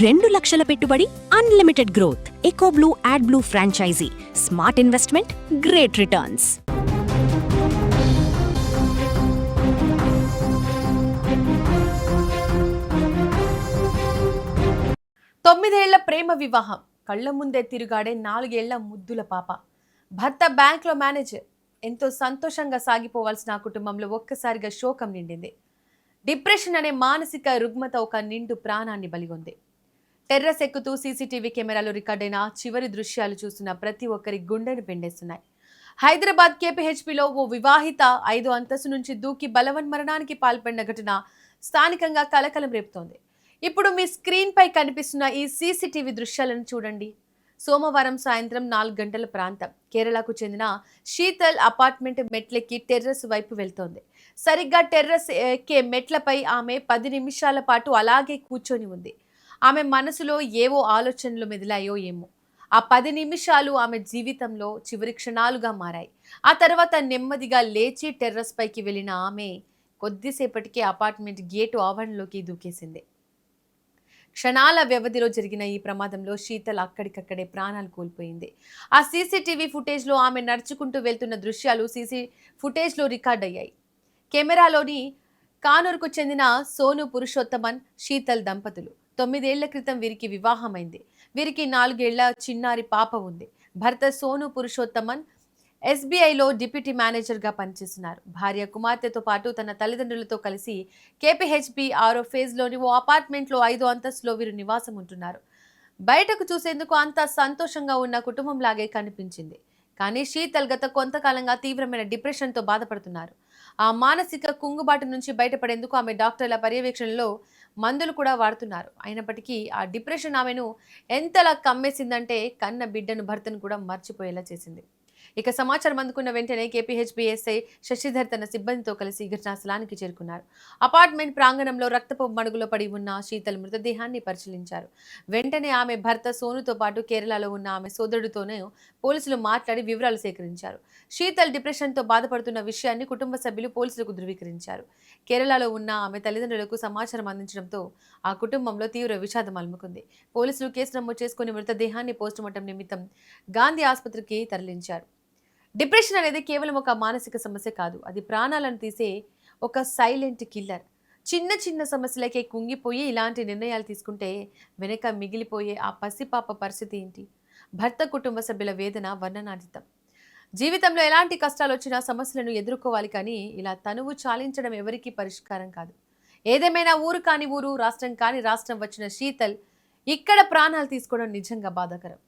2 లక్షల పెట్టుబడి, unlimited growth. EcoBlue AdBlue franchisee. Smart investment, great returns. తొమ్మిదేళ్ల ప్రేమ వివాహం, కళ్ల ముందే తిరుగాడే 4 ఏళ్ల ముద్దుల పాప. భర్త బ్యాంక్లో మేనేజర్. ఎంతో సంతోషంగా సాగిపోవాల్సిన ఆ కుటుంబంలో ఒక్కసారిగా శోకం నిండింది. డిప్రెషన్ అనే మానసిక రుగ్మత ఒక నిండు ప్రాణాన్ని బలిగొంది. టెర్రస్ ఎక్కుతూ సీసీటీవీ కెమెరాలో రికార్డైన చివరి దృశ్యాలు చూస్తున్న ప్రతి ఒక్కరి గుండెను పిండేస్తున్నాయి. హైదరాబాద్ కేపీహెచ్పీలో ఓ వివాహిత 5వ అంతస్తు నుంచి దూకి బలవన్మరణానికి పాల్పడిన ఘటన స్థానికంగా కలకలం రేపుతోంది. ఇప్పుడు మీ స్క్రీన్ పై కనిపిస్తున్న ఈ సీసీటీవీ దృశ్యాలను చూడండి. సోమవారం సాయంత్రం 4 గంటల ప్రాంతం. కేరళకు చెందిన శీతల్ అపార్ట్మెంట్ మెట్లెక్కి టెర్రస్ వైపు వెళ్తోంది. సరిగ్గా టెర్రస్ ఎక్కే మెట్లపై ఆమె 10 నిమిషాల పాటు అలాగే కూర్చొని ఉంది. ఆమె మనసులో ఏవో ఆలోచనలు మెదిలాయో ఏమో. ఆ 10 నిమిషాలు ఆమె జీవితంలో చివరి క్షణాలుగా మారాయి. ఆ తర్వాత నెమ్మదిగా లేచి టెర్రస్ పైకి వెళ్ళిన ఆమె కొద్దిసేపటికి అపార్ట్మెంట్ గేటు ఆవరణలోకి దూకేసింది. క్షణాల వ్యవధిలో జరిగిన ఈ ప్రమాదంలో శీతల్ అక్కడికక్కడే ప్రాణాలు కోల్పోయింది. ఆ సీసీటీవీ ఫుటేజ్లో ఆమె నడుచుకుంటూ వెళ్తున్న దృశ్యాలు ఫుటేజ్లో రికార్డ్ అయ్యాయి. కెమెరాలోని కానూరుకు చెందిన సోను పురుషోత్తమన్, శీతల్ దంపతులు. 9 ఏళ్ల క్రితం వీరికి వివాహమైంది. వీరికి 4 ఏళ్ల చిన్నారి పాప ఉంది. భర్త సోను పురుషోత్తమన్ ఎస్బీఐలో డిప్యూటీ మేనేజర్గా పనిచేస్తున్నారు. భార్య, కుమార్తెతో పాటు తన తల్లిదండ్రులతో కలిసి కేపీహెచ్బీ 6వ ఫేజ్లోని ఓ అపార్ట్మెంట్లో 5వ అంతస్తులో వీరు నివాసం ఉంటున్నారు. బయటకు చూసేందుకు అంతా సంతోషంగా ఉన్న కుటుంబంలాగే కనిపించింది. కానీ శీతల్ గత కొంతకాలంగా తీవ్రమైన డిప్రెషన్తో బాధపడుతున్నారు. ఆ మానసిక కుంగుబాటు నుంచి బయటపడేందుకు ఆమె డాక్టర్ల పర్యవేక్షణలో మందులు కూడా వాడుతున్నారు. అయినప్పటికీ ఆ డిప్రెషన్ ఆమెను ఎంతలా కమ్మేసిందంటే కన్న బిడ్డను, భర్తను కూడా మర్చిపోయేలా చేసింది. ఇక సమాచారం అందుకున్న వెంటనే కేపీహెచ్బీ ఎస్ఐ శశిధర్ తన సిబ్బందితో కలిసి ఘటనా స్థలానికి చేరుకున్నారు. అపార్ట్మెంట్ ప్రాంగణంలో రక్తపు మడుగులో పడి ఉన్న శీతల్ మృతదేహాన్ని పరిశీలించారు. వెంటనే ఆమె భర్త సోనుతో పాటు కేరళలో ఉన్న ఆమె సోదరుడితోనే పోలీసులు మాట్లాడి వివరాలు సేకరించారు. శీతల్ డిప్రెషన్తో బాధపడుతున్న విషయాన్ని కుటుంబ సభ్యులు పోలీసులకు ధృవీకరించారు. కేరళలో ఉన్న ఆమె తల్లిదండ్రులకు సమాచారం అందించడంతో ఆ కుటుంబంలో తీవ్ర విషాదం అలుముకుంది. పోలీసులు కేసు నమోదు చేసుకుని మృతదేహాన్ని పోస్టుమార్టం నిమిత్తం గాంధీ ఆసుపత్రికి తరలించారు. డిప్రెషన్ అనేది కేవలం ఒక మానసిక సమస్య కాదు, అది ప్రాణాలను తీసే ఒక సైలెంట్ కిల్లర్. చిన్న చిన్న సమస్యలకే కుంగిపోయి ఇలాంటి నిర్ణయాలు తీసుకుంటే వెనక మిగిలిపోయే ఆ పసిపాప పరిస్థితి ఏంటి? భర్త, కుటుంబ సభ్యుల వేదన వర్ణనాతీతం. జీవితంలో ఎలాంటి కష్టాలు వచ్చినా సమస్యలను ఎదుర్కోవాలి, కానీ ఇలా తనువు చాలించడం ఎవరికీ పరిష్కారం కాదు. ఏదేమైనా ఊరు కాని ఊరు, రాష్ట్రం కాని రాష్ట్రం వచ్చిన శీతల్ ఇక్కడ ప్రాణాలు తీసుకోవడం నిజంగా బాధాకరం.